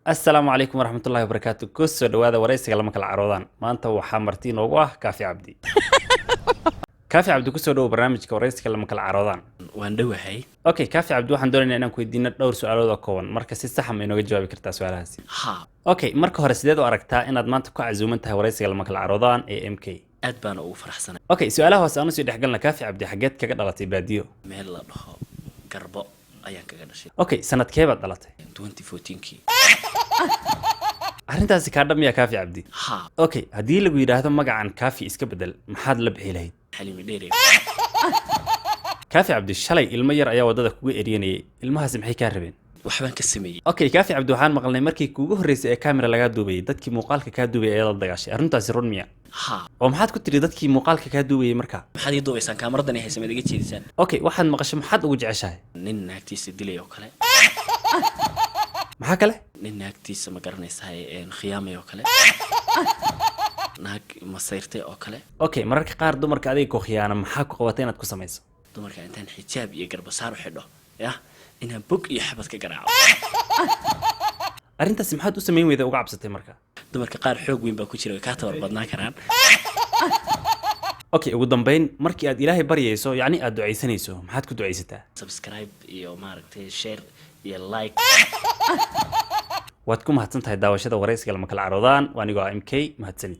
السلام عليكم ورحمة الله وبركاته كسو دوادا ورئيسك لما كلا عروضان ما أنت وحامرتين وقواه كافي عبدي كافي عبدي كسو دو برنامجك ورئيسك لما كلا عروضان واندوحي أوكي كافي عبدي waxaan doonaynaa inaan ku weydiino dhowr su'aalood oo kooban marka si sax ah inooga jawaabi kartaa su'aalahaasi ها okay marka hore sideed u aragtaa inaad maanta ku casuuman tahay wareysiga lama kala caroodaan ee MK aad baan ugu faraxsanahay okay su'aalaha hoose aan soo dhexgalna kaafi cabdi xageed kaga dhalatay baadiyo meel la dhaho garbo ayaan kaga dhashay okay sanadkee baad dhalatay 2014kii arrintaasi ka dhamiya kaafi cabdi ها okay haddii lagu yiraahdo magacan kaafi iska bedel maxaad la bixi lahayd xalimi dheere kaafi cabdi shalay ilmo yar ayaa wadada kugu eriyanayay ilmahaasi maxay ka rabeen waxbaan ka sameeyay okay kaafi cabdi waxaan maqalnay markii kuugu horeysay ee kamera laga duubay dadkii muuqaalka ka duubay ee la dagaashay arrintaasi run miya ها oo maxaad ku tiri dadkii muuqaalka ka duubay markaa maxaad ii duubaysaan kaamaradan ay haysamada iga jeedisaan okay waxaad maqashay maxaad ugu jeceshahay nin naagtiisa dilay oo kale maxaa kale nin naagtiisa ma garanaysaa khiyaamay oo kale naag masayrtay oo kale okay mararka qaar dumarka adiga ku khiyaana maxaa ku qabatay inaad ku samayso dumarka intaan xijaab iyo garbasaar u xidho ya inaan bog iyo xabad ka garaaco arrintaasi maxaad u samayn weyday uga cabsatay marka dumarka qaar xoog weyn baa ku jira way ka tabar badnaan karaan okay ugu dambeyn markii aad ilaahay baryayso yacni aad ducaysanayso maxaad ku ducaysataa subscribe iyo maaragtay share iyo like waad ku mahadsan tahay daawashada wareysiga lama kala caroodaan waanigoo ah MK mahadsanid